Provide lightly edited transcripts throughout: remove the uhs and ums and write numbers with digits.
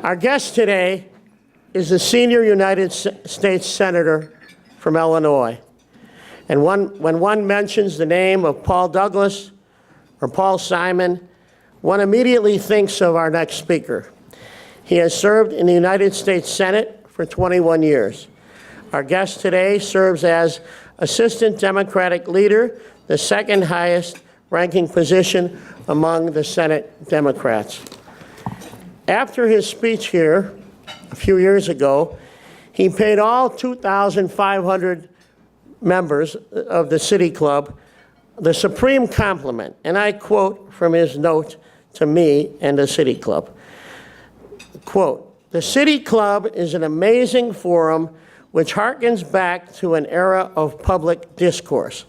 Our guest today is a senior United States Senator from Illinois. And when one mentions the name of Paul Douglas or Paul Simon, one immediately thinks of our next speaker. He has served in the United States Senate for 21 years. Our guest today serves as Assistant Democratic Leader, the second highest ranking position among the Senate Democrats. After his speech here a few years ago, he paid all 2,500 members of the City Club the supreme compliment, and I quote from his note to me and the City Club. Quote, "The City Club is an amazing forum which harkens back to an era of public discourse.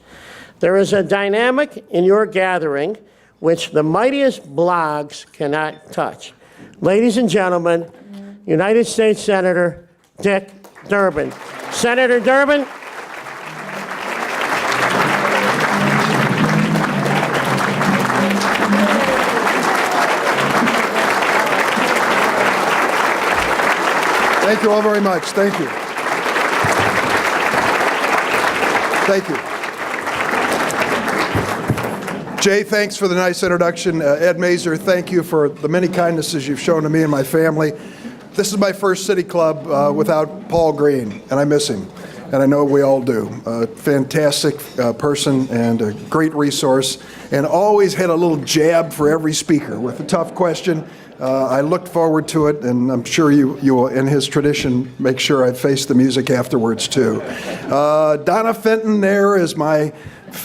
There is a dynamic in your gathering which the mightiest blogs cannot touch." Ladies and gentlemen, United States Senator Dick Durbin. Senator Durbin. Thank you all very much. Thank you. Thank you. Jay, thanks for the nice introduction. Ed Mazur, thank you for the many kindnesses you've shown to me and my family. This is my first City Club without Paul Green, and I miss him, and I know we all do. A fantastic person and a great resource, and always had a little jab for every speaker with a tough question. I looked forward to it, and I'm sure you will, in his tradition, make sure I face the music afterwards, too. Donna Fenton there is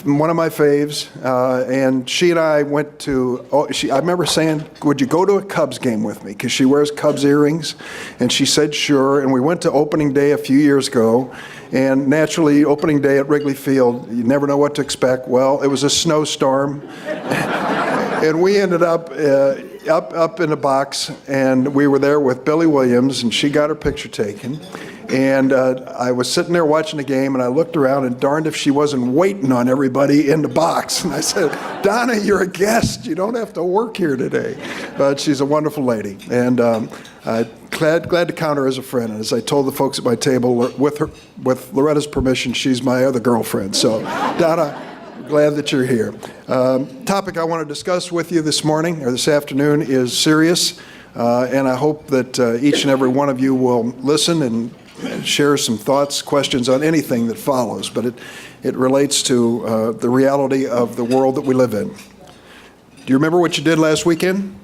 one of my faves, and she and I went to, I remember saying, would you go to a Cubs game with me? Because she wears Cubs earrings, and she said sure, and we went to opening day a few years ago, and naturally, opening day at Wrigley Field, you never know what to expect. Well, it was a snowstorm, and we ended up in a box, and we were there with Billy Williams, and she got her picture taken. And I was sitting there watching the game, and I looked around, and darned if she wasn't waiting on everybody in the box. And I said, "Donna, you're a guest. You don't have to work here today." But she's a wonderful lady, and I'm glad to count her as a friend. And as I told the folks at my table, with Loretta's permission, she's my other girlfriend. So, Donna, glad that you're here. Topic I want to discuss with you this morning, or this afternoon, is serious. And I hope that each and every one of you will listen and share some thoughts, questions on anything that follows. But it relates to the reality of the world that we live in. Do you remember what you did last weekend?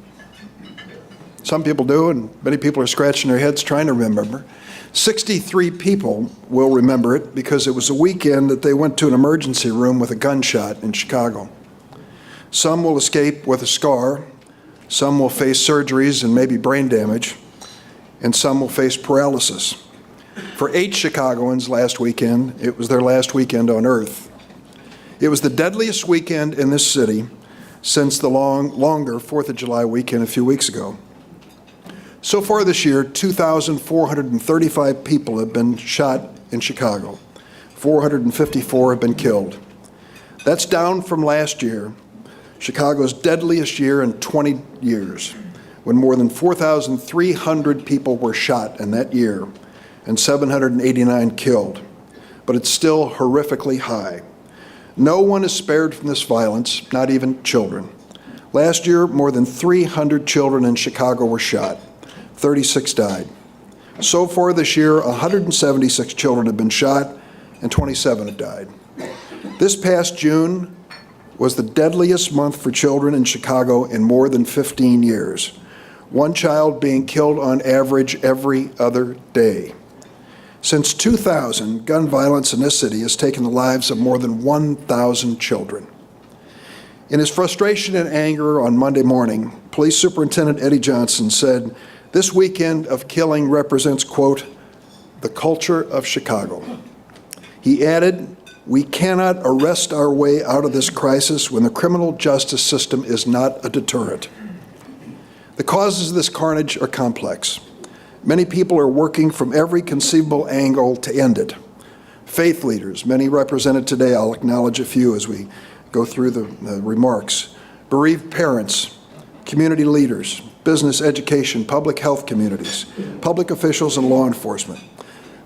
Some people do, and many people are scratching their heads trying to remember. 63 people will remember it because it was a weekend that they went to an emergency room with a gunshot in Chicago. Some will escape with a scar, some will face surgeries and maybe brain damage, and some will face paralysis. For 8 Chicagoans last weekend, it was their last weekend on Earth. It was the deadliest weekend in this city since the longer 4th of July weekend a few weeks ago. So far this year, 2,435 people have been shot in Chicago. 454 have been killed. That's down from last year, Chicago's deadliest year in 20 years, when more than 4,300 people were shot in that year and 789 killed. But it's still horrifically high. No one is spared from this violence, not even children. Last year, more than 300 children in Chicago were shot. 36 died. So far this year, 176 children have been shot and 27 have died. This past June was the deadliest month for children in Chicago in more than 15 years. One child being killed on average every other day. Since 2000, gun violence in this city has taken the lives of more than 1,000 children. In his frustration and anger on Monday morning, Police Superintendent Eddie Johnson said, "This weekend of killing represents, quote, the culture of Chicago." He added, "We cannot arrest our way out of this crisis when the criminal justice system is not a deterrent." The causes of this carnage are complex. Many people are working from every conceivable angle to end it. Faith leaders, many represented today, I'll acknowledge a few as we go through the remarks. Bereaved parents, community leaders, business, education, public health communities, public officials, and law enforcement.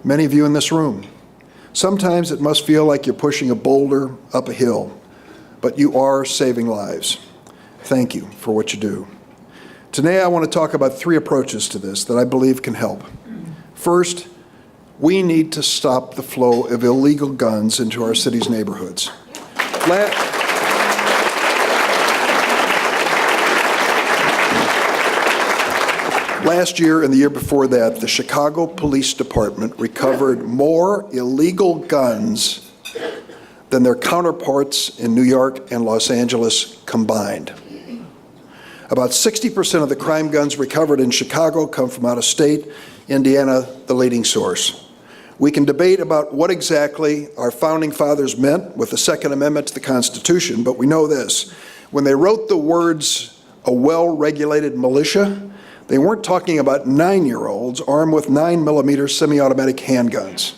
Many of you in this room. Sometimes it must feel like you're pushing a boulder up a hill, but you are saving lives. Thank you for what you do. Today, I want to talk about 3 approaches to this that I believe can help. First, we need to stop the flow of illegal guns into our city's neighborhoods. Last year and the year before that, the Chicago Police Department recovered more illegal guns than their counterparts in New York and Los Angeles combined. About 60% of the crime guns recovered in Chicago come from out of state, Indiana, the leading source. We can debate about what exactly our founding fathers meant with the Second Amendment to the Constitution, but we know this. When they wrote the words, "a well-regulated militia," they weren't talking about 9-year-olds armed with 9mm semi-automatic handguns.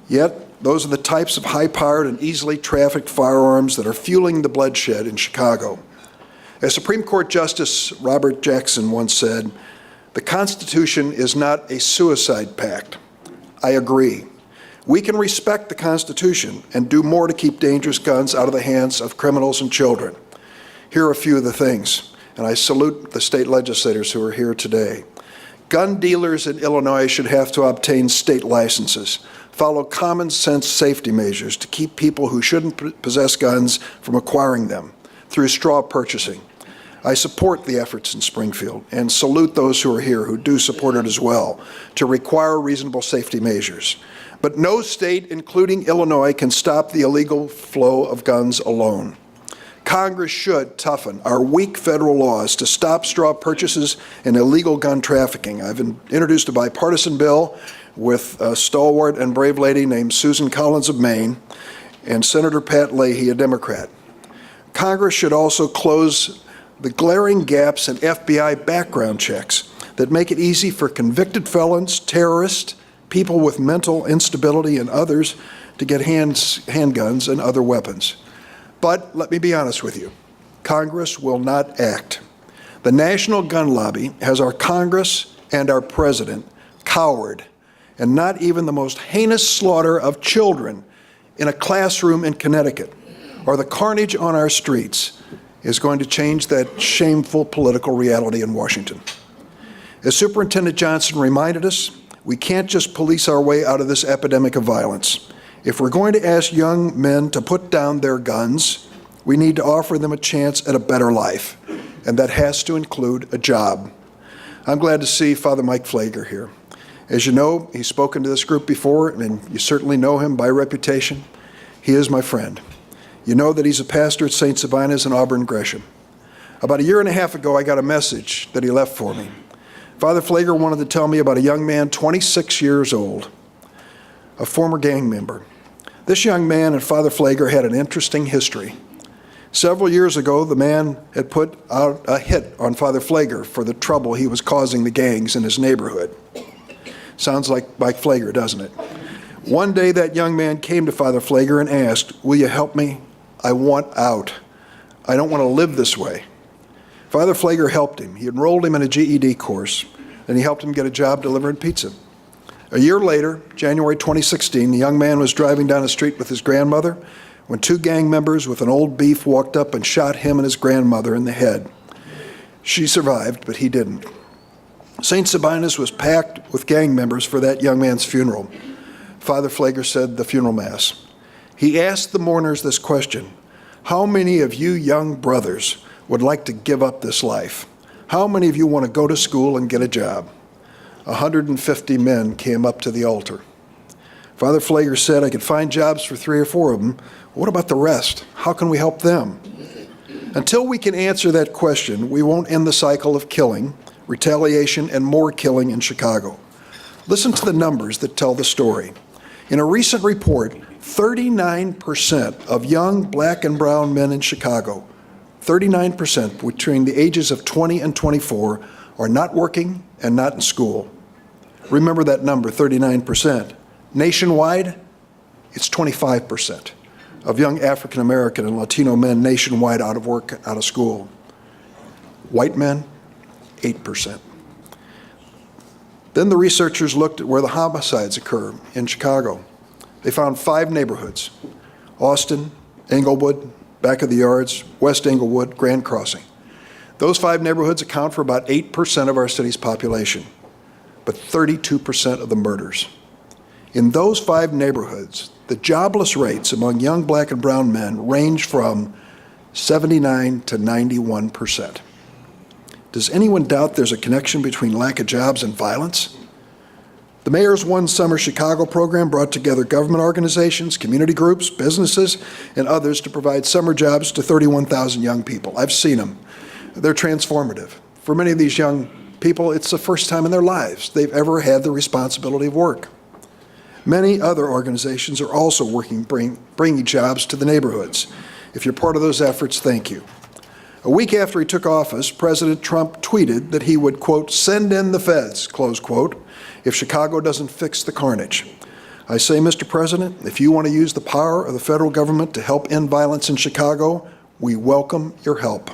Yet, those are the types of high-powered and easily trafficked firearms that are fueling the bloodshed in Chicago. As Supreme Court Justice Robert Jackson once said, "The Constitution is not a suicide pact." I agree. We can respect the Constitution and do more to keep dangerous guns out of the hands of criminals and children. Here are a few of the things, and I salute the state legislators who are here today. Gun dealers in Illinois should have to obtain state licenses, follow common sense safety measures to keep people who shouldn't possess guns from acquiring them through straw purchasing. I support the efforts in Springfield and salute those who are here who do support it as well, to require reasonable safety measures. But no state, including Illinois, can stop the illegal flow of guns alone. Congress should toughen our weak federal laws to stop straw purchases and illegal gun trafficking. I've introduced a bipartisan bill with a stalwart and brave lady named Susan Collins of Maine and Senator Pat Leahy, a Democrat. Congress should also close the glaring gaps in FBI background checks that make it easy for convicted felons, terrorists, people with mental instability, and others to get handguns and other weapons. But let me be honest with you, Congress will not act. The National Gun Lobby has our Congress and our President cowered, and not even the most heinous slaughter of children in a classroom in Connecticut or the carnage on our streets is going to change that shameful political reality in Washington. As Superintendent Johnson reminded us, we can't just police our way out of this epidemic of violence. If we're going to ask young men to put down their guns, we need to offer them a chance at a better life, and that has to include a job. I'm glad to see Father Mike Pfleger here. As you know, he's spoken to this group before, and you certainly know him by reputation. He is my friend. You know that he's a pastor at St. Sabina's in Auburn, Gresham. About a year and a half ago, I got a message that he left for me. Father Pfleger wanted to tell me about a young man, 26 years old, a former gang member. This young man and Father Pfleger had an interesting history. Several years ago, the man had put out a hit on Father Pfleger for the trouble he was causing the gangs in his neighborhood. Sounds like Mike Pfleger, doesn't it? One day, that young man came to Father Pfleger and asked, "Will you help me? I want out. I don't want to live this way." Father Pfleger helped him. He enrolled him in a GED course, and he helped him get a job delivering pizza. A year later, January 2016, the young man was driving down the street with his grandmother when 2 gang members with an old beef walked up and shot him and his grandmother in the head. She survived, but he didn't. St. Sabina's was packed with gang members for that young man's funeral. Father Pfleger said the funeral mass. He asked the mourners this question: "How many of you young brothers would like to give up this life? How many of you want to go to school and get a job?" 150 men came up to the altar. Father Pfleger said, "I could find jobs for 3 or 4 of them. What about the rest? How can we help them?" Until we can answer that question, we won't end the cycle of killing, retaliation, and more killing in Chicago. Listen to the numbers that tell the story. In a recent report, 39% of young black and brown men in Chicago, 39% between the ages of 20 and 24, are not working and not in school. Remember that number, 39%. Nationwide, it's 25% of young African American and Latino men nationwide out of work, out of school. White men, 8%. Then the researchers looked at where the homicides occur in Chicago. They found 5 neighborhoods: Austin, Englewood, Back of the Yards, West Englewood, Grand Crossing. Those 5 neighborhoods account for about 8% of our city's population, but 32% of the murders. In those 5 neighborhoods, the jobless rates among young black and brown men range from 79 to 91%. Does anyone doubt there's a connection between lack of jobs and violence? The Mayor's One Summer Chicago program brought together government organizations, community groups, businesses, and others to provide summer jobs to 31,000 young people. I've seen them. They're transformative. For many of these young people, it's the first time in their lives they've ever had the responsibility of work. Many other organizations are also working, bringing jobs to the neighborhoods. If you're part of those efforts, thank you. A week after he took office, President Trump tweeted that he would, quote, "send in the feds," close quote, if Chicago doesn't fix the carnage. I say, Mr. President, if you want to use the power of the federal government to help end violence in Chicago, we welcome your help.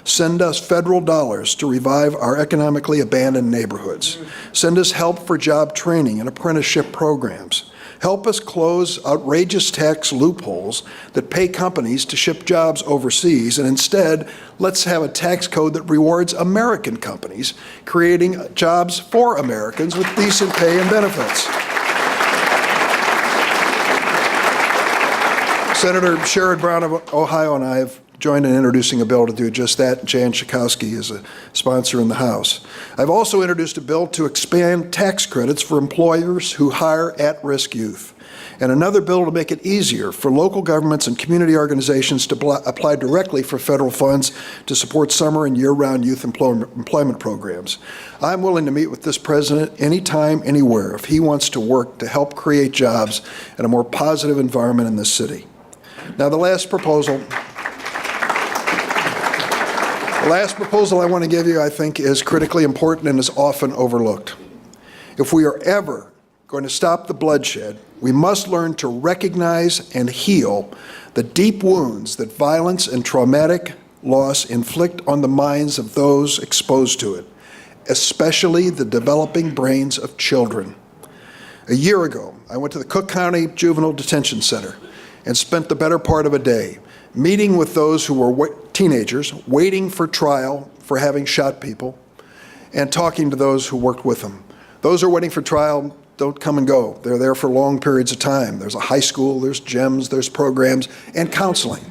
Send us federal dollars to revive our economically abandoned neighborhoods. Send us help for job training and apprenticeship programs. Help us close outrageous tax loopholes that pay companies to ship jobs overseas, and instead, let's have a tax code that rewards American companies, creating jobs for Americans with decent pay and benefits. Senator Sherrod Brown of Ohio and I have joined in introducing a bill to do just that. Jan Schakowsky is a sponsor in the House. I've also introduced a bill to expand tax credits for employers who hire at-risk youth, and another bill to make it easier for local governments and community organizations to apply directly for federal funds to support summer and year-round youth employment programs. I'm willing to meet with this president anytime, anywhere, if he wants to work to help create jobs and a more positive environment in this city. Now, the last proposal I want to give you, I think, is critically important and is often overlooked. If we are ever going to stop the bloodshed, we must learn to recognize and heal the deep wounds that violence and traumatic loss inflict on the minds of those exposed to it, especially the developing brains of children. A year ago, I went to the Cook County Juvenile Detention Center and spent the better part of a day meeting with those who were teenagers waiting for trial for having shot people, and talking to those who worked with them. Those who are waiting for trial don't come and go. They're there for long periods of time. There's a high school, there's gyms, there's programs, and counseling.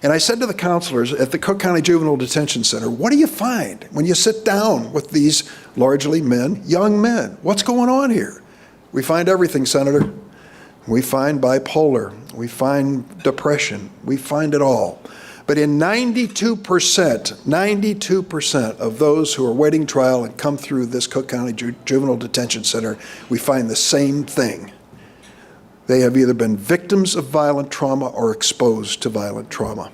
And I said to the counselors at the Cook County Juvenile Detention Center, what do you find when you sit down with these largely men, young men? What's going on here? We find everything, Senator. We find bipolar, we find depression, we find it all. But in 92% of those who are waiting trial and come through this Cook County Juvenile Detention Center, we find the same thing. They have either been victims of violent trauma or exposed to violent trauma.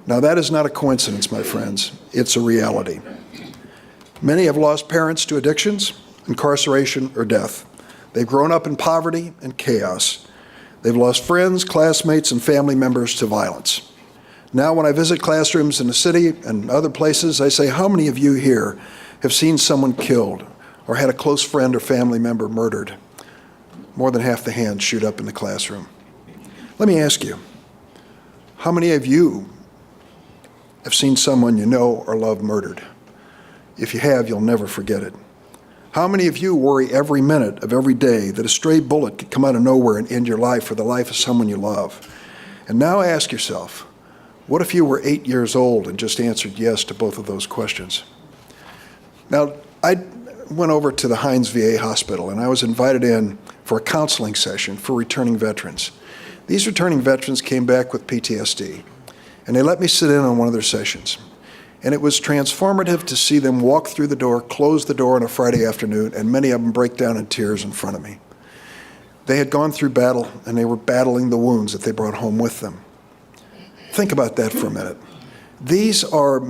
Now, that is not a coincidence, my friends. It's a reality. Many have lost parents to addictions, incarceration, or death. They've grown up in poverty and chaos. They've lost friends, classmates, and family members to violence. Now, when I visit classrooms in the city and other places, I say, how many of you here have seen someone killed or had a close friend or family member murdered? More than half the hands shoot up in the classroom. Let me ask you, how many of you have seen someone you know or love murdered? If you have, you'll never forget it. How many of you worry every minute of every day that a stray bullet could come out of nowhere and end your life or the life of someone you love? And now ask yourself, what if you were 8 years old and just answered yes to both of those questions? Now, I went over to the Hines VA hospital and I was invited in for a counseling session for returning veterans. These returning veterans came back with PTSD, and they let me sit in on one of their sessions. And it was transformative to see them walk through the door, close the door on a Friday afternoon, and many of them break down in tears in front of me. They had gone through battle, and they were battling the wounds that they brought home with them. Think about that for a minute. These are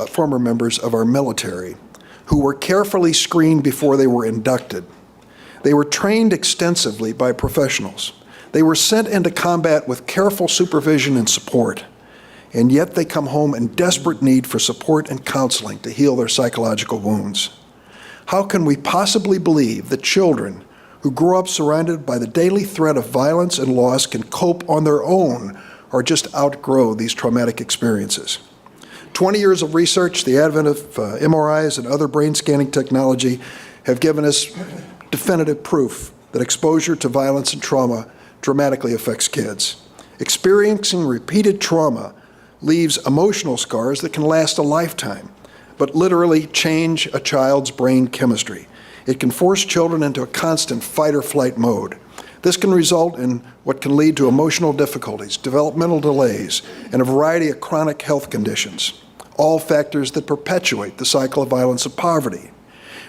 former members of our military who were carefully screened before they were inducted. They were trained extensively by professionals. They were sent into combat with careful supervision and support. and yet they come home in desperate need for support and counseling to heal their psychological wounds. How can we possibly believe that children who grow up surrounded by the daily threat of violence and loss can cope on their own or just outgrow these traumatic experiences? 20 years of research, the advent of MRIs and other brain scanning technology have given us definitive proof that exposure to violence and trauma dramatically affects kids. Experiencing repeated trauma leaves emotional scars that can last a lifetime, but literally change a child's brain chemistry. It can force children into a constant fight or flight mode. This can result in what can lead to emotional difficulties, developmental delays, and a variety of chronic health conditions, all factors that perpetuate the cycle of violence and poverty.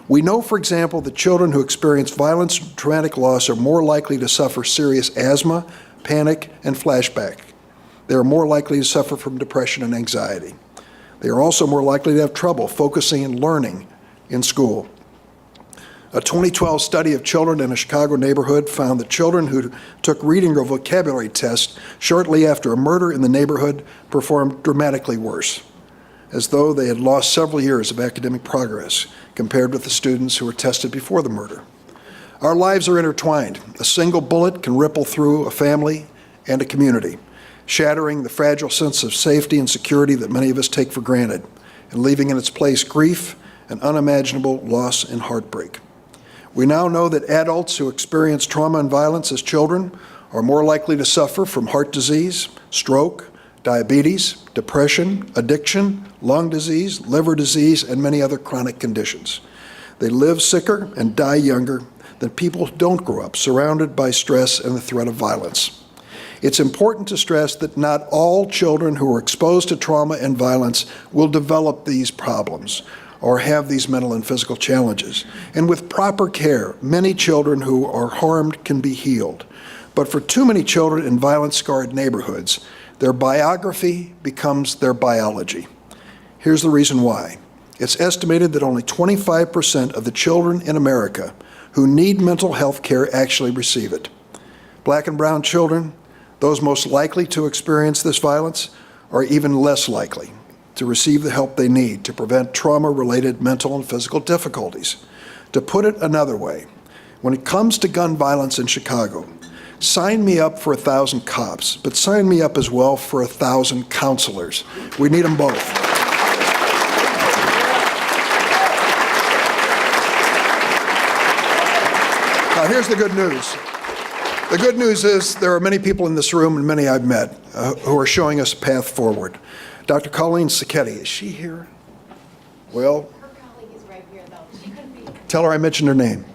We know, for example, that children who experience violence and traumatic loss are more likely to suffer serious asthma, panic, and flashback. They are more likely to suffer from depression and anxiety. They are also more likely to have trouble focusing and learning in school. A 2012 study of children in a Chicago neighborhood found that children who took reading or vocabulary tests shortly after a murder in the neighborhood performed dramatically worse, as though they had lost several years of academic progress compared with the students who were tested before the murder. Our lives are intertwined. A single bullet can ripple through a family and a community, shattering the fragile sense of safety and security that many of us take for granted, and leaving in its place grief and unimaginable loss and heartbreak. We now know that adults who experience trauma and violence as children are more likely to suffer from heart disease, stroke, diabetes, depression, addiction, lung disease, liver disease, and many other chronic conditions. They live sicker and die younger than people who don't grow up surrounded by stress and the threat of violence. It's important to stress that not all children who are exposed to trauma and violence will develop these problems or have these mental and physical challenges. And with proper care, many children who are harmed can be healed. But for too many children in violence-scarred neighborhoods, their biography becomes their biology. Here's the reason why. It's estimated that only 25% of the children in America who need mental health care actually receive it. Black and brown children, those most likely to experience this violence, are even less likely to receive the help they need to prevent trauma-related mental and physical difficulties. To put it another way, when it comes to gun violence in Chicago, sign me up for 1,000 cops, but sign me up as well for 1,000 counselors. We need them both. Now, here's the good news. The good news is there are many people in this room, and many I've met, who are showing us a path forward. Dr. Colleen Sacchetti, is she here? Well, Her colleague is right here, though. She couldn't be. tell her I mentioned her name.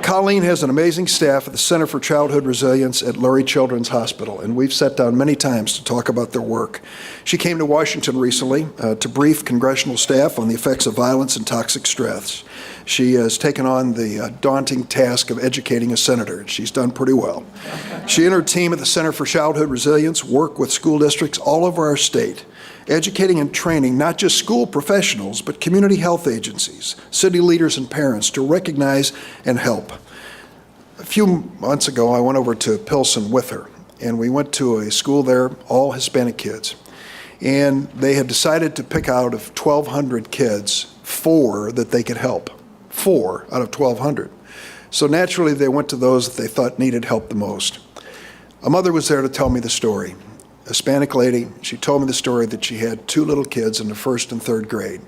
Colleen has an amazing staff at the Center for Childhood Resilience at Lurie Children's Hospital, and we've sat down many times to talk about their work. She came to Washington recently to brief congressional staff on the effects of violence and toxic stress. She has taken on the daunting task of educating a senator, and she's done pretty well. She and her team at the Center for Childhood Resilience work with school districts all over our state, educating and training not just school professionals, but community health agencies, city leaders, and parents to recognize and help. A few months ago, I went over to Pilsen with her, and we went to a school there, all Hispanic kids. And they had decided to pick out of 1,200 kids, 4 that they could help. 4 out of 1,200. So naturally, they went to those that they thought needed help the most. A mother was there to tell me the story. A Hispanic lady, she told me the story that she had 2 little kids in the 1st and 3rd grade,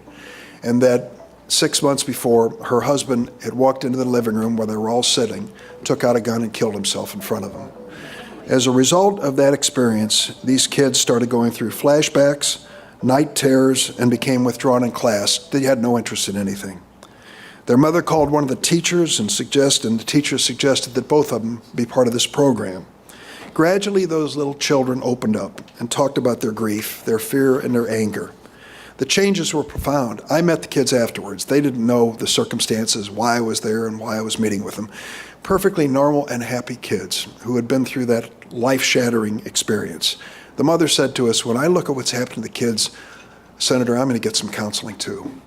and that 6 months before, her husband had walked into the living room where they were all sitting, took out a gun and killed himself in front of them. As a result of that experience, these kids started going through flashbacks, night terrors, and became withdrawn in class. They had no interest in anything. Their mother called one of the teachers and the teacher suggested that both of them be part of this program. Gradually, those little children opened up and talked about their grief, their fear, and their anger. The changes were profound. I met the kids afterwards. They didn't know the circumstances, why I was there and why I was meeting with them. Perfectly normal and happy kids who had been through that life-shattering experience. The mother said to us, when I look at what's happened to the kids, Senator, I'm going to get some counseling too.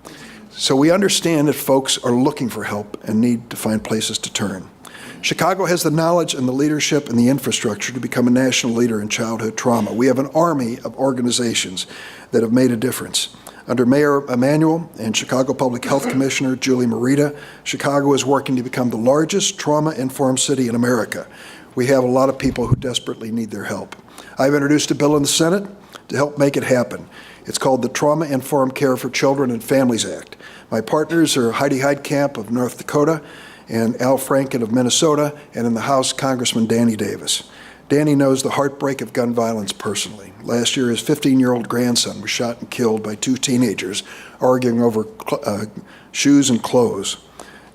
So we understand that folks are looking for help and need to find places to turn. Chicago has the knowledge and the leadership and the infrastructure to become a national leader in childhood trauma. We have an army of organizations that have made a difference. Under Mayor Emanuel and Chicago Public Health Commissioner Julie Merida, Chicago is working to become the largest trauma-informed city in America. We have a lot of people who desperately need their help. I've introduced a bill in the Senate to help make it happen. It's called the Trauma-Informed Care for Children and Families Act. My partners are Heidi Heidkamp of North Dakota and Al Franken of Minnesota, and in the House, Congressman Danny Davis. Danny knows the heartbreak of gun violence personally. Last year, his 15-year-old grandson was shot and killed by two teenagers arguing over shoes and clothes.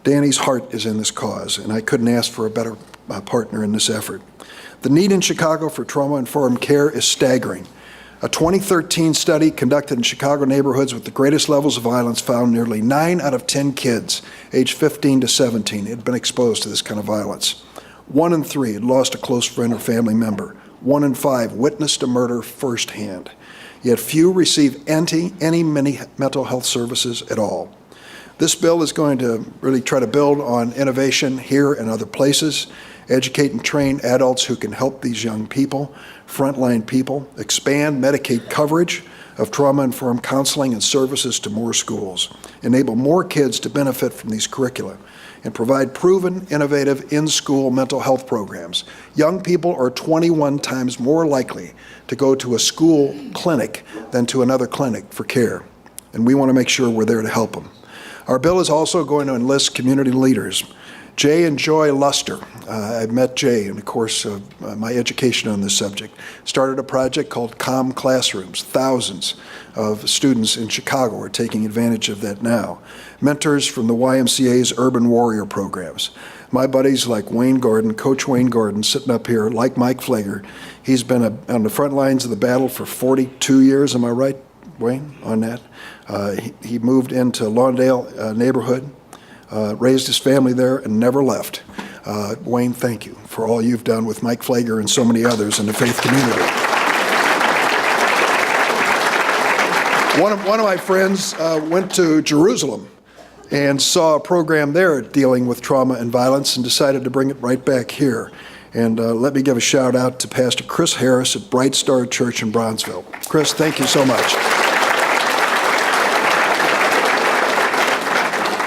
Danny's heart is in this cause, and I couldn't ask for a better partner in this effort. The need in Chicago for trauma-informed care is staggering. A 2013 study conducted in Chicago neighborhoods with the greatest levels of violence found nearly 9 out of 10 kids aged 15 to 17 had been exposed to this kind of violence. 1 in 3 had lost a close friend or family member. 1 in 5 witnessed a murder firsthand. Yet few receive any mental health services at all. This bill is going to really try to build on innovation here and other places, educate and train adults who can help these young people, frontline people, expand Medicaid coverage of trauma-informed counseling and services to more schools, enable more kids to benefit from these curricula, and provide proven, innovative in-school mental health programs. Young people are 21 times more likely to go to a school clinic than to another clinic for care, and we want to make sure we're there to help them. Our bill is also going to enlist community leaders. Jay and Joy Luster, I met Jay in the course of my education on this subject, started a project called Calm Classrooms. Thousands of students in Chicago are taking advantage of that now. Mentors from the YMCA's Urban Warrior programs. My buddies like Wayne Gordon, Coach Wayne Gordon, sitting up here, like Mike Flager. He's been on the front lines of the battle for 42 years, am I right, Wayne, on that? He moved into Lawndale neighborhood, raised his family there, and never left. Wayne, thank you for all you've done with Mike Flager and so many others in the faith community. One of my friends went to Jerusalem and saw a program there dealing with trauma and violence and decided to bring it right back here. And let me give a shout out to Pastor Chris Harris at Bright Star Church in Bronzeville. Chris, thank you so much.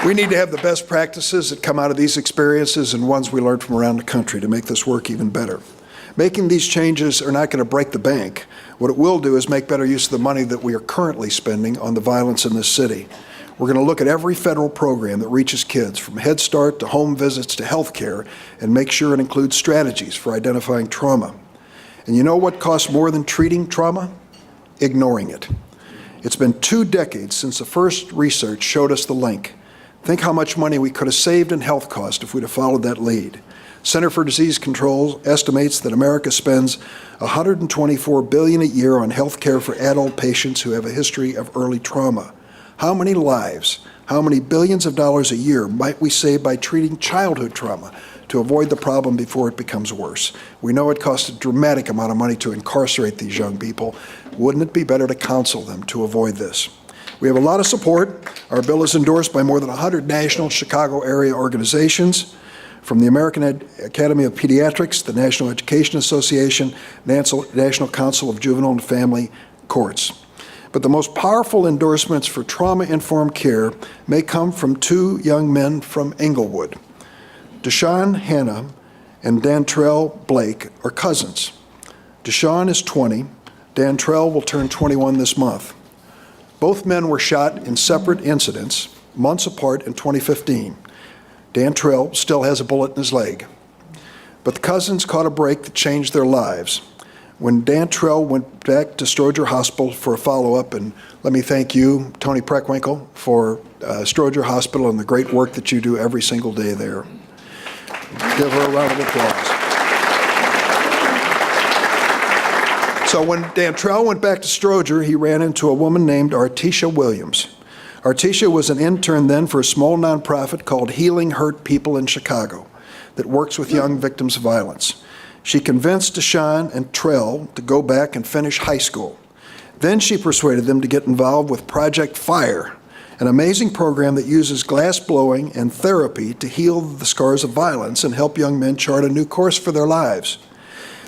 We need to have the best practices that come out of these experiences and ones we learned from around the country to make this work even better. Making these changes are not going to break the bank. What it will do is make better use of the money that we are currently spending on the violence in this city. We're going to look at every federal program that reaches kids, from Head Start to home visits to health care, and make sure it includes strategies for identifying trauma. And you know what costs more than treating trauma? Ignoring it. It's been 2 decades since the first research showed us the link. Think how much money we could have saved in health costs if we'd have followed that lead. Center for Disease Control estimates that America spends $124 billion a year on health care for adult patients who have a history of early trauma. How many lives, how many billions of dollars a year might we save by treating childhood trauma to avoid the problem before it becomes worse? We know it costs a dramatic amount of money to incarcerate these young people. Wouldn't it be better to counsel them to avoid this? We have a lot of support. Our bill is endorsed by more than 100 national Chicago area organizations, from the American Academy of Pediatrics, the National Education Association, National Council of Juvenile and Family Courts. But the most powerful endorsements for trauma-informed care may come from 2 young men from Englewood. Deshaun Hanna and Dantrell Blake are cousins. Deshaun is 20. Dantrell will turn 21 this month. Both men were shot in separate incidents, months apart in 2015. Dantrell still has a bullet in his leg. But the cousins caught a break that changed their lives. When Dantrell went back to Stroger Hospital for a follow-up, and let me thank you, Tony Preckwinkle, for Stroger Hospital and the great work that you do every single day there. Give her a round of applause. So when Dantrell went back to Stroger, he ran into a woman named Artesia Williams. Artesia was an intern then for a small nonprofit called Healing Hurt People in Chicago that works with young victims of violence. She convinced Deshaun and Trell to go back and finish high school. Then she persuaded them to get involved with Project FIRE an amazing program that uses glass blowing and therapy to heal the scars of violence and help young men chart a new course for their lives.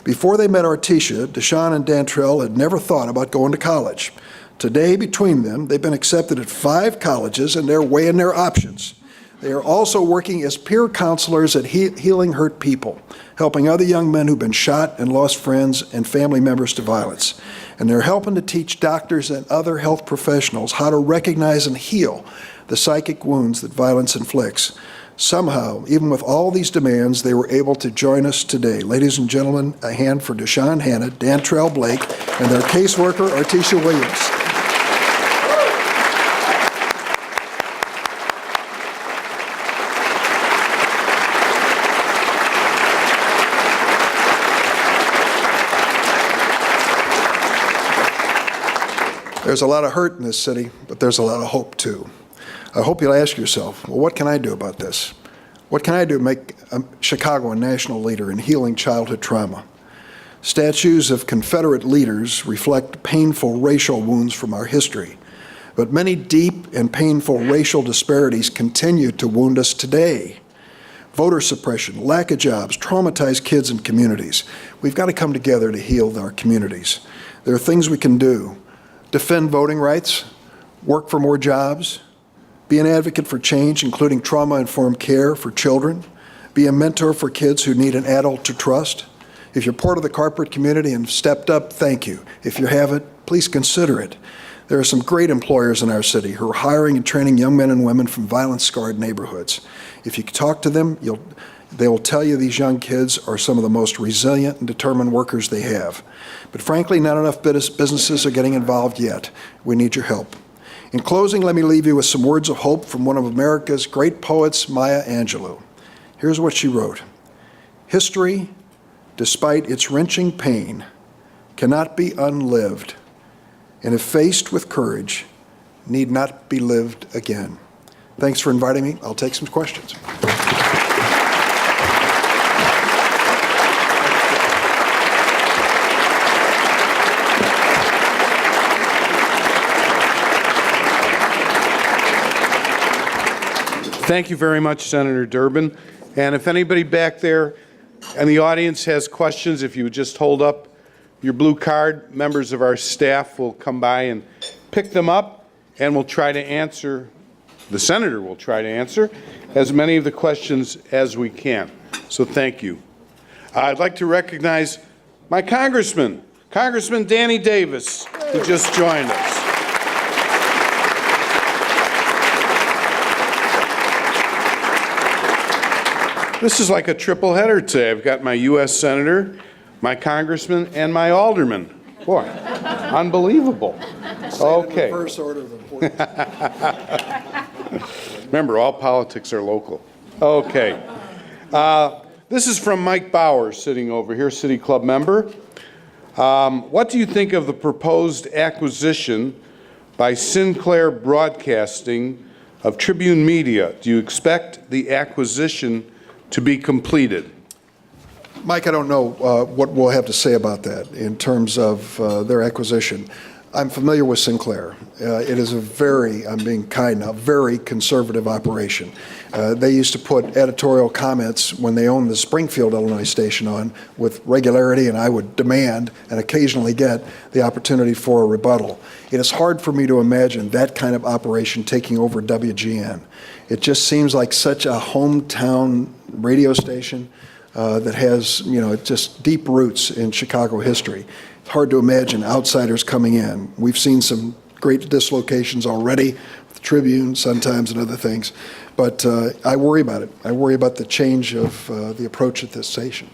Before they met Artesia, Deshawn and Dantrell had never thought about going to college. Today, between them, they've been accepted at 5 colleges and they're weighing their options. They are also working as peer counselors at Healing Hurt People, helping other young men who've been shot and lost friends and family members to violence. And they're helping to teach doctors and other health professionals how to recognize and heal the psychic wounds that violence inflicts. Somehow, even with all these demands, they were able to join us today. Ladies and gentlemen, a hand for Deshawn Hanna, Dantrell Blake, and their caseworker, Artesia Williams. There's a lot of hurt in this city, but there's a lot of hope too. I hope you'll ask yourself, well, what can I do about this? What can I do to make Chicago a national leader in healing childhood trauma? Statues of Confederate leaders reflect painful racial wounds from our history, but many deep and painful racial disparities continue to wound us today. Voter suppression, lack of jobs, traumatized kids and communities. We've got to come together to heal our communities. There are things we can do. Defend voting rights, work for more jobs, be an advocate for change, including trauma-informed care for children, be a mentor for kids who need an adult to trust. If you're part of the corporate community and stepped up, thank you. If you haven't, please consider it. There are some great employers in our city who are hiring and training young men and women from violence-scarred neighborhoods. If you talk to them, they will tell you these young kids are some of the most resilient and determined workers they have. But frankly, not enough businesses are getting involved yet. We need your help. In closing, let me leave you with some words of hope from one of America's great poets, Maya Angelou. Here's what she wrote. History, despite its wrenching pain, cannot be unlived, and if faced with courage, need not be lived again. Thanks for inviting me. I'll take some questions. Thank you very much, Senator Durbin. And if anybody back there in the audience has questions, if you would just hold up your blue card, members of our staff will come by and pick them up, and we'll try to answer, the senator will try to answer, as many of the questions as we can. So thank you. I'd like to recognize my congressman, Congressman Danny Davis, who just joined us. This is like a triple header today. I've got my U.S. Senator, my Congressman, and my Alderman. Boy, unbelievable. Okay. First order of importance. Remember, all politics are local. Okay. This is from Mike Bowers, sitting over here, City Club member. What do you think of the proposed acquisition by Sinclair Broadcasting of Tribune Media? Do you expect the acquisition to be completed? Mike, I don't know what we'll have to say about that in terms of their acquisition. I'm familiar with Sinclair. It is a very, I'm being kind now, very conservative operation. They used to put editorial comments when they owned the Springfield, Illinois station on with regularity, and I would demand and occasionally get the opportunity for a rebuttal. It is hard for me to imagine that kind of operation taking over WGN. It just seems like such a hometown radio station that has, just deep roots in Chicago history. It's hard to imagine outsiders coming in. We've seen some great dislocations already with the Tribune, Sun-Times, and other things. But I worry about it. I worry about the change of the approach at this station.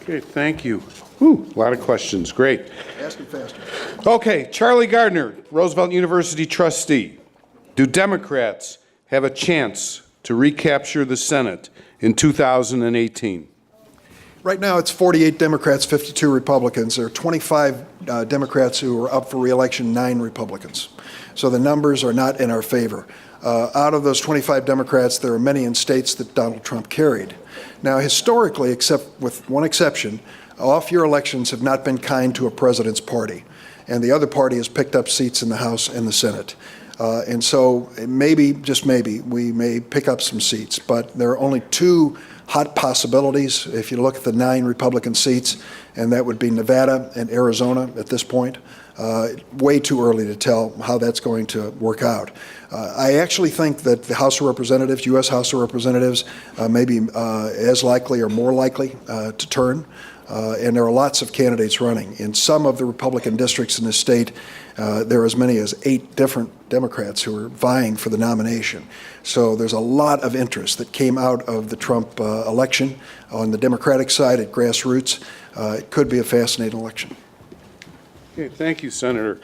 Okay, thank you. Ooh, a lot of questions. Great. Ask them faster. Okay, Charlie Gardner, Roosevelt University trustee. Do Democrats have a chance to recapture the Senate in 2018? Right now, it's 48 Democrats, 52 Republicans. There are 25 Democrats who are up for re-election, 9 Republicans. So the numbers are not in our favor. Out of those 25 Democrats, there are many in states that Donald Trump carried. Now, historically, except with one exception, off-year elections have not been kind to a president's party, and the other party has picked up seats in the House and the Senate. And so maybe, just maybe, we may pick up some seats. But there are only two hot possibilities if you look at the 9 Republican seats, and that would be Nevada and Arizona at this point. Way too early to tell how that's going to work out. I actually think that the House of Representatives, U.S. House of Representatives, may be as likely or more likely to turn. And there are lots of candidates running. In some of the Republican districts in the state, there are as many as 8 different Democrats who are vying for the nomination. So there's a lot of interest that came out of the Trump election on the Democratic side at grassroots. It could be a fascinating election. Okay, thank you, Senator.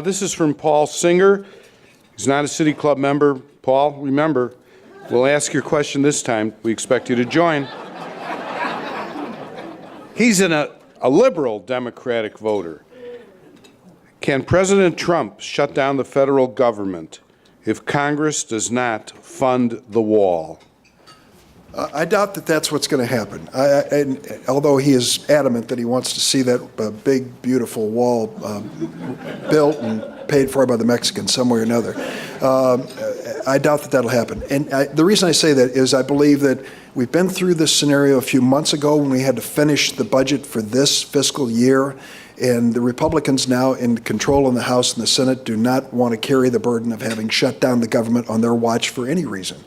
This is from Paul Singer. He's not a City Club member. Paul, remember, we'll ask your question this time. We expect you to join. He's a liberal Democratic voter. Can President Trump shut down the federal government if Congress does not fund the wall? I doubt that that's what's going to happen. And although he is adamant that he wants to see that big, beautiful wall built and paid for by the Mexicans some way or another, I doubt that that'll happen. And the reason I say that is I believe that we've been through this scenario a few months ago when we had to finish the budget for this fiscal year, and the Republicans now in control in the House and the Senate do not want to carry the burden of having shut down the government on their watch for any reason.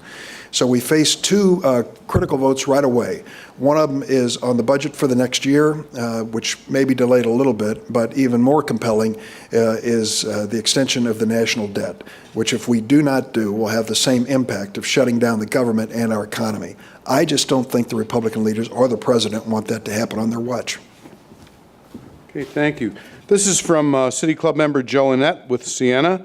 So we face 2 critical votes right away. One of them is on the budget for the next year, which may be delayed a little bit, but even more compelling is the extension of the national debt, which if we do not do, will have the same impact of shutting down the government and our economy. I just don't think the Republican leaders or the president want that to happen on their watch. Okay, thank you. This is from City Club member Joe Annette with Siena.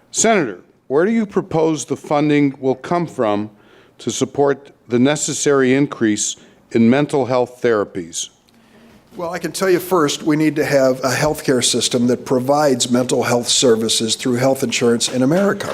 Senator, where do you propose the funding will come from to support the necessary increase in mental health therapies? Well, I can tell you first, we need to have a healthcare system that provides mental health services through health insurance in America.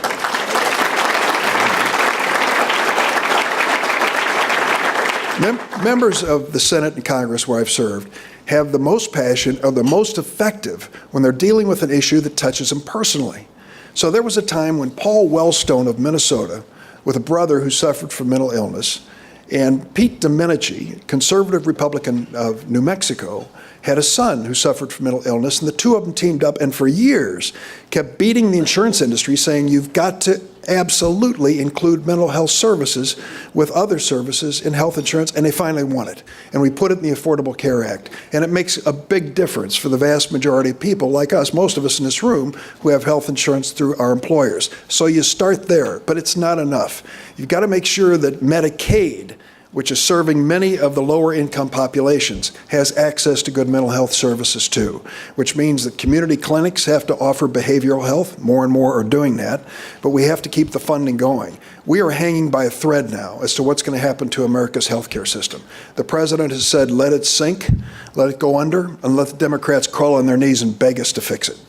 Members of the Senate and Congress where I've served have the most passion, or the most effective when they're dealing with an issue that touches them personally. So there was a time when Paul Wellstone of Minnesota, with a brother who suffered from mental illness, and Pete Domenici, conservative Republican of New Mexico, had a son who suffered from mental illness, and the 2 of them teamed up and for years kept beating the insurance industry, saying you've got to absolutely include mental health services with other services in health insurance, and they finally won it. And we put it in the Affordable Care Act. And it makes a big difference for the vast majority of people like us, most of us in this room, who have health insurance through our employers. So you start there, but it's not enough. You've got to make sure that Medicaid, which is serving many of the lower income populations, has access to good mental health services too, which means that community clinics have to offer behavioral health. More and more are doing that, but we have to keep the funding going. We are hanging by a thread now as to what's going to happen to America's healthcare system. The president has said, let it sink, let it go under, and let the Democrats crawl on their knees and beg us to fix it.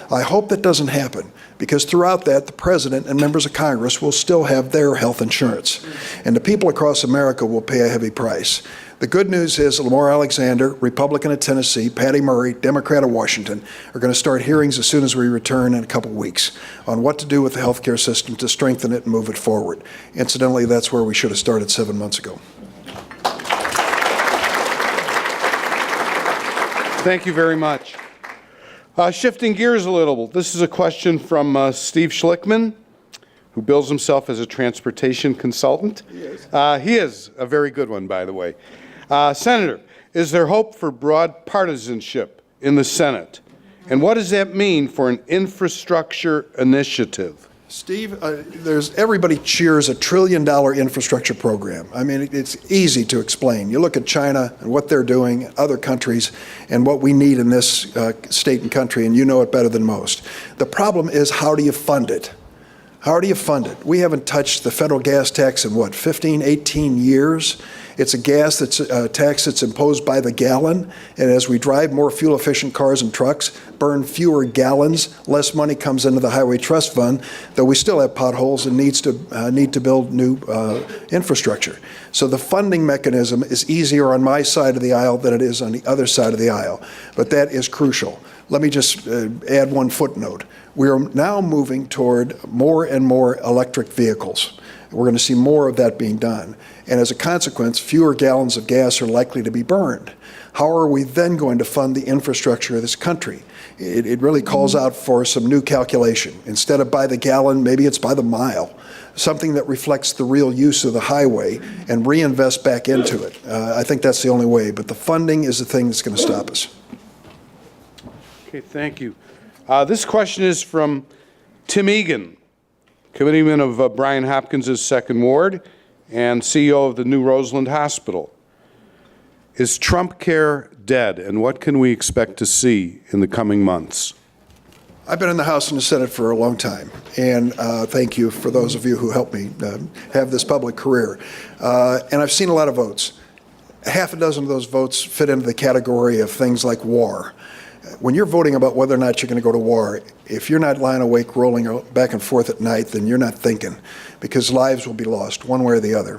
I hope that doesn't happen, because throughout that, the president and members of Congress will still have their health insurance, and the people across America will pay a heavy price. The good news is Lamar Alexander, Republican of Tennessee, Patty Murray, Democrat of Washington, are going to start hearings as soon as we return in a couple weeks on what to do with the healthcare system to strengthen it and move it forward. Incidentally, that's where we should have started 7 months ago. Thank you very much. Shifting gears a little, this is a question from Steve Schlickman, who bills himself as a transportation consultant. He is a very good one, by the way. Senator, is there hope for broad partisanship in the Senate? And what does that mean for an infrastructure initiative? Steve, everybody cheers a $1 trillion infrastructure program. I mean, it's easy to explain. You look at China and what they're doing, other countries, and what we need in this state and country, and you know it better than most. The problem is, how do you fund it? How do you fund it? We haven't touched the federal gas tax in, 15, 18 years? It's a gas that's a tax that's imposed by the gallon, and as we drive more fuel-efficient cars and trucks, burn fewer gallons, less money comes into the Highway Trust Fund, though we still have potholes and need to build new infrastructure. So the funding mechanism is easier on my side of the aisle than it is on the other side of the aisle, but that is crucial. let me just add one footnote. We are now moving toward more and more electric vehicles. We're going to see more of that being done. And as a consequence, fewer gallons of gas are likely to be burned. How are we then going to fund the infrastructure of this country? It really calls out for some new calculation. Instead of by the gallon, maybe it's by the mile. Something that reflects the real use of the highway and reinvest back into it. I think that's the only way, but the funding is the thing that's going to stop us. Okay, thank you. This question is from Tim Egan, Committeeman of Brian Hopkins' Second Ward and CEO of the New Roseland Hospital. Is Trump Care dead, and what can we expect to see in the coming months? I've been in the House and the Senate for a long time, and thank you for those of you who helped me have this public career. And I've seen a lot of votes. Half a dozen of those votes fit into the category of things like war. When you're voting about whether or not you're going to go to war, if you're not lying awake rolling back and forth at night, then you're not thinking, because lives will be lost one way or the other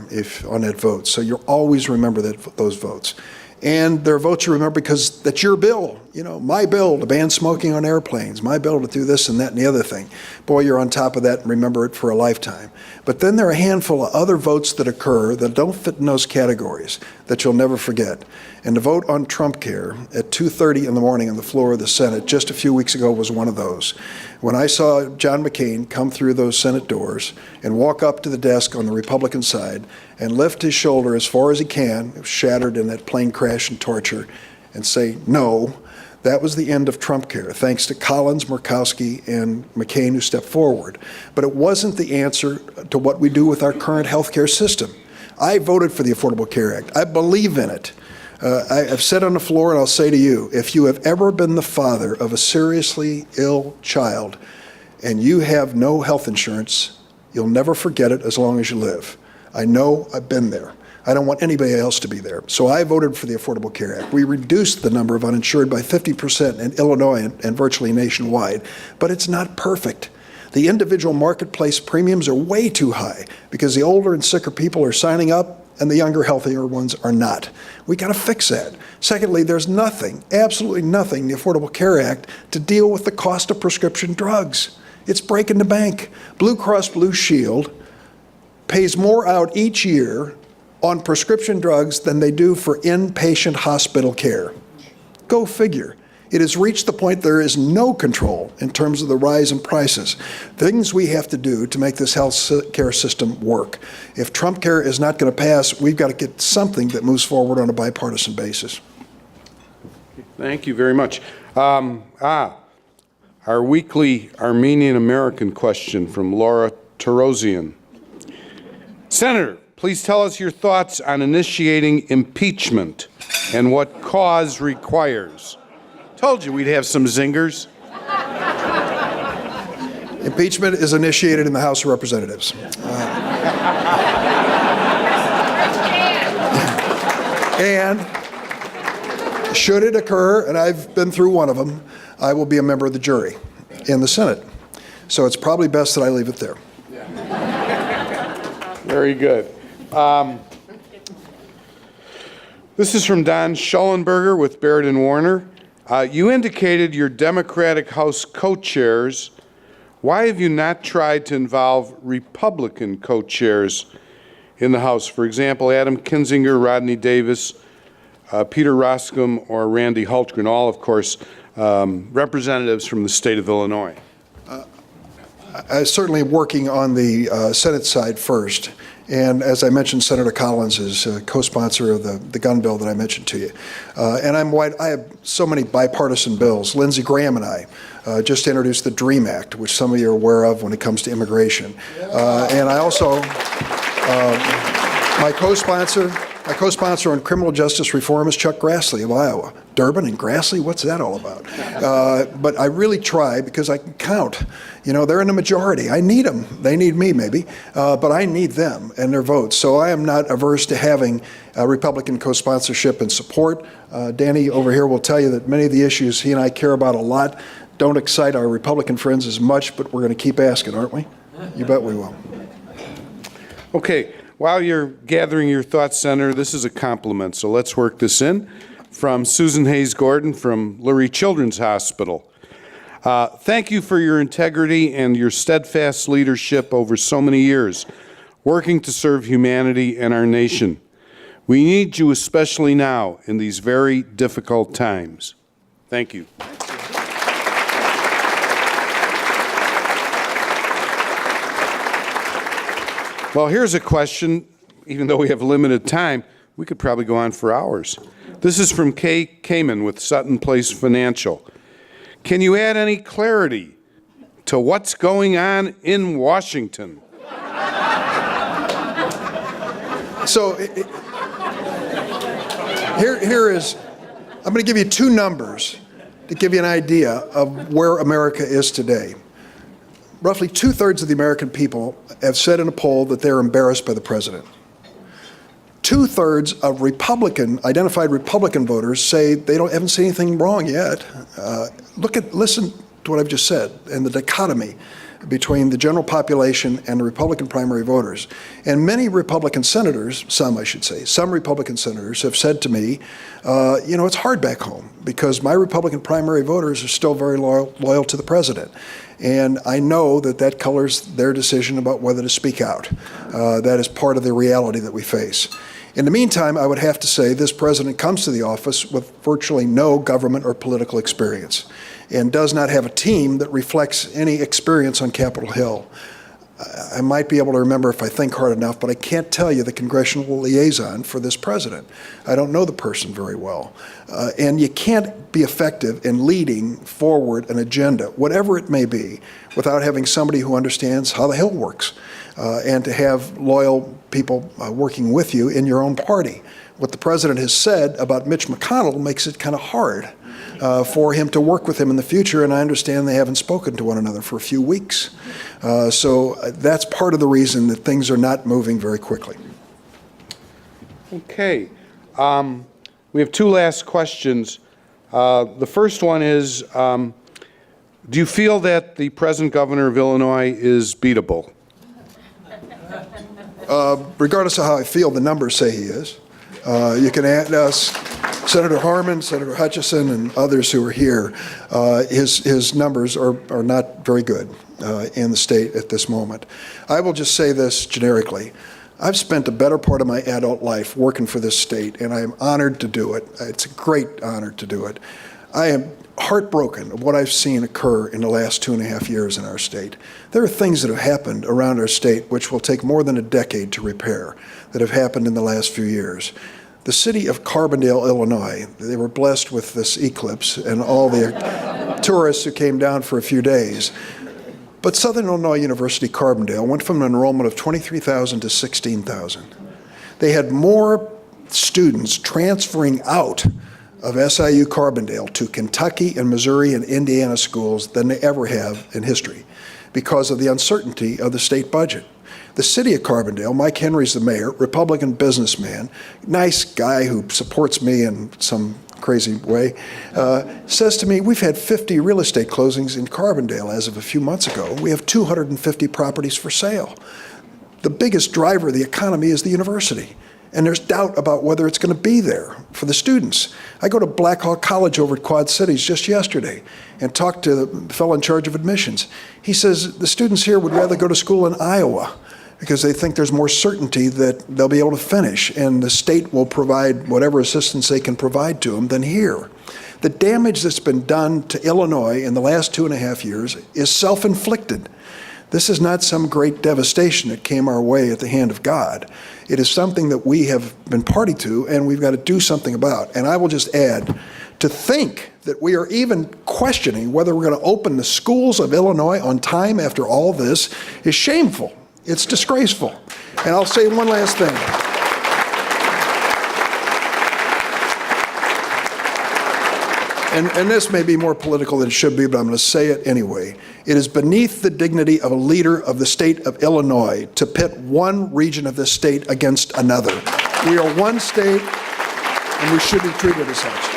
on that vote. So you'll always remember those votes. And there are votes you remember because that's your bill, my bill to ban smoking on airplanes, my bill to do this and that and the other thing. Boy, you're on top of that and remember it for a lifetime. But then there are a handful of other votes that occur that don't fit in those categories that you'll never forget. And the vote on Trump Care at 2:30 in the morning on the floor of the Senate just a few weeks ago was one of those. When I saw John McCain come through those Senate doors and walk up to the desk on the Republican side and lift his shoulder as far as he can, shattered in that plane crash and torture, and say no, that was the end of Trump Care, thanks to Collins, Murkowski, and McCain who stepped forward. But it wasn't the answer to what we do with our current health care system. I voted for the Affordable Care Act. I believe in it. I've said on the floor, and I'll say to you, if you have ever been the father of a seriously ill child and you have no health insurance, you'll never forget it as long as you live. I know, I've been there. I don't want anybody else to be there. So I voted for the Affordable Care Act. We reduced the number of uninsured by 50% in Illinois and virtually nationwide, but it's not perfect. The individual marketplace premiums are way too high because the older and sicker people are signing up and the younger, healthier ones are not. We got to fix that. Secondly, there's nothing, absolutely nothing in the Affordable Care Act to deal with the cost of prescription drugs. It's breaking the bank. Blue Cross Blue Shield pays more out each year on prescription drugs than they do for inpatient hospital care. Go figure. It has reached the point there is no control in terms of the rise in prices. Things we have to do to make this health care system work. If Trump Care is not going to pass, we've got to get something that moves forward on a bipartisan basis. Thank you very much. Our weekly Armenian-American question from Laura Tarosian. Senator, please tell us your thoughts on initiating impeachment and what cause requires. Told you we'd have some zingers. Impeachment is initiated in the House of Representatives. And should it occur, and I've been through one of them, I will be a member of the jury in the Senate. So it's probably best that I leave it there. Very good. This is from Don Schollenberger with Barrett and Warner. You indicated your Democratic House co-chairs. Why have you not tried to involve Republican co-chairs in the House? For example, Adam Kinzinger, Rodney Davis, Peter Roskam, or Randy Hultgren, all, of course, representatives from the state of Illinois. Certainly working on the Senate side first. And as I mentioned, Senator Collins is a co-sponsor of the gun bill that I mentioned to you. And I have so many bipartisan bills. Lindsey Graham and I just introduced the DREAM Act, which some of you are aware of when it comes to immigration. And I also, my co-sponsor on criminal justice reform is Chuck Grassley of Iowa. Durbin and Grassley, what's that all about? But I really try because I can count. They're in the majority. I need them. They need me, maybe. But I need them and their votes. So I am not averse to having Republican co-sponsorship and support. Danny over here will tell you that many of the issues he and I care about a lot don't excite our Republican friends as much, but we're going to keep asking, aren't we? You bet we will. Okay. While you're gathering your thoughts, Senator, this is a compliment, so let's work this in. from Susan Hayes Gordon from Lurie Children's Hospital. Thank you for your integrity and your steadfast leadership over so many years, working to serve humanity and our nation. We need you especially now in these very difficult times. Thank you. Well, here's a question. Even though we have limited time, we could probably go on for hours. This is from Kay Kamen with Sutton Place Financial. Can you add any clarity to what's going on in Washington? So here is, I'm going to give you two numbers to give you an idea of where America is today. Roughly 2/3 of the American people have said in a poll that they're embarrassed by the president. 2/3 of identified Republican voters say they haven't seen anything wrong yet. Listen to what I've just said and the dichotomy between the general population and the Republican primary voters. And many Republican senators, some Republican senators have said to me, it's hard back home because my Republican primary voters are still very loyal to the president. And I know that colors their decision about whether to speak out. That is part of the reality that we face. In the meantime, I would have to say this president comes to the office with virtually no government or political experience and does not have a team that reflects any experience on Capitol Hill. I might be able to remember if I think hard enough, but I can't tell you the congressional liaison for this president. I don't know the person very well. And you can't be effective in leading forward an agenda, whatever it may be, without having somebody who understands how the Hill works and to have loyal people working with you in your own party. What the president has said about Mitch McConnell makes it kind of hard for him to work with him in the future, and I understand they haven't spoken to one another for a few weeks. So that's part of the reason that things are not moving very quickly. Okay. We have two last questions. The first one is, do you feel that the present governor of Illinois is beatable? Regardless of how I feel, the numbers say he is. You can ask Senator Harman, Senator Hutchison, and others who are here. His numbers are not very good in the state at this moment. I will just say this generically. I've spent the better part of my adult life working for this state, and I am honored to do it. It's a great honor to do it. I am heartbroken of what I've seen occur in the last 2.5 years in our state. There are things that have happened around our state which will take more than a decade to repair that have happened in the last few years. The city of Carbondale, Illinois, they were blessed with this eclipse and all the tourists who came down for a few days. But Southern Illinois University Carbondale went from an enrollment of 23,000 to 16,000. They had more students transferring out of SIU Carbondale to Kentucky and Missouri and Indiana schools than they ever have in history because of the uncertainty of the state budget. The city of Carbondale, Mike Henry's the mayor, Republican businessman, nice guy who supports me in some crazy way, says to me, we've had 50 real estate closings in Carbondale as of a few months ago. We have 250 properties for sale. The biggest driver of the economy is the university. And there's doubt about whether it's going to be there for the students. I go to Black Hawk College over at Quad Cities just yesterday and talked to the fellow in charge of admissions. He says the students here would rather go to school in Iowa because they think there's more certainty that they'll be able to finish and the state will provide whatever assistance they can provide to them than here. The damage that's been done to Illinois in the last 2.5 years is self-inflicted. This is not some great devastation that came our way at the hand of God. It is something that we have been party to and we've got to do something about. And I will just add, to think that we are even questioning whether we're going to open the schools of Illinois on time after all this is shameful. It's disgraceful. And I'll say one last thing. And this may be more political than it should be, but I'm going to say it anyway. It is beneath the dignity of a leader of the state of Illinois to pit one region of this state against another. We are one state, and we should be treated as such.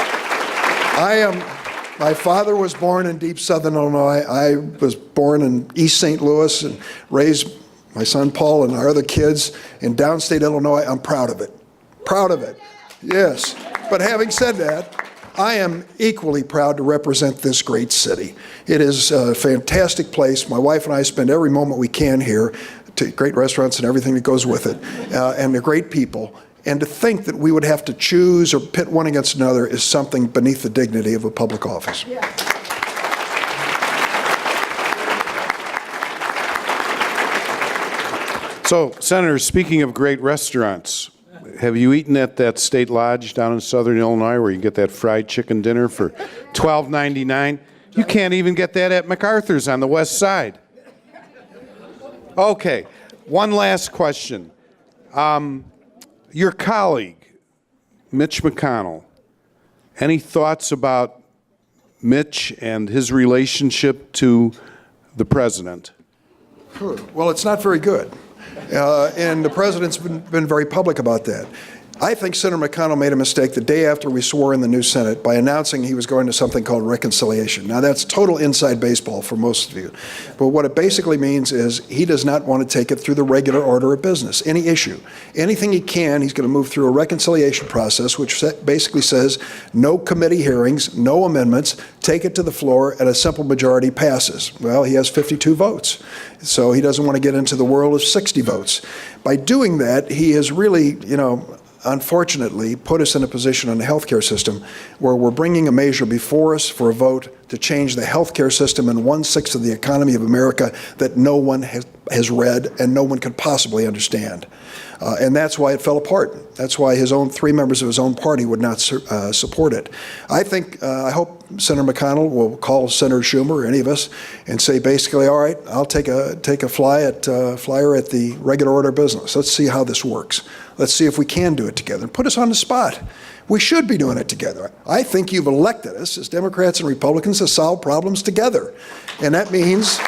My father was born in deep southern Illinois. I was born in East St. Louis and raised my son Paul and our other kids in downstate Illinois. I'm proud of it. Proud of it. Yes. But having said that, I am equally proud to represent this great city. It is a fantastic place. My wife and I spend every moment we can here, to great restaurants and everything that goes with it, and they're great people. And to think that we would have to choose or pit one against another is something beneath the dignity of a public office. So, Senator, speaking of great restaurants, have you eaten at that State Lodge down in Southern Illinois where you get that fried chicken dinner for $12.99? You can't even get that at MacArthur's on the west side. Okay, one last question. Your colleague, Mitch McConnell, any thoughts about Mitch and his relationship to the president? Well, it's not very good. And the president's been very public about that. I think Senator McConnell made a mistake the day after we swore in the new Senate by announcing he was going to something called reconciliation. Now, that's total inside baseball for most of you. But what it basically means is he does not want to take it through the regular order of business, any issue. Anything he can, he's going to move through a reconciliation process, which basically says no committee hearings, no amendments, take it to the floor, and a simple majority passes. Well, he has 52 votes, so he doesn't want to get into the world of 60 votes. By doing that, he has really, unfortunately, put us in a position on the healthcare system where we're bringing a measure before us for a vote to change the healthcare system in 1/6 of the economy of America that no one has read and no one could possibly understand. And that's why it fell apart. That's why his own 3 members of his own party would not support it. I hope Senator McConnell will call Senator Schumer or any of us and say basically, all right, I'll take a flyer at the regular order of business. Let's see how this works. Let's see if we can do it together. Put us on the spot. We should be doing it together. I think you've elected us as Democrats and Republicans to solve problems together. And that means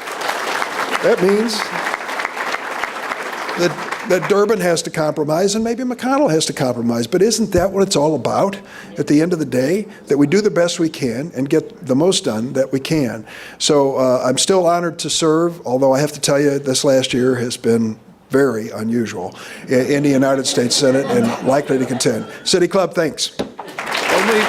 that Durbin has to compromise and maybe McConnell has to compromise. But isn't that what it's all about at the end of the day? That we do the best we can and get the most done that we can. So I'm still honored to serve, although I have to tell you this last year has been very unusual in the United States Senate and likely to contend. City Club, thanks. Only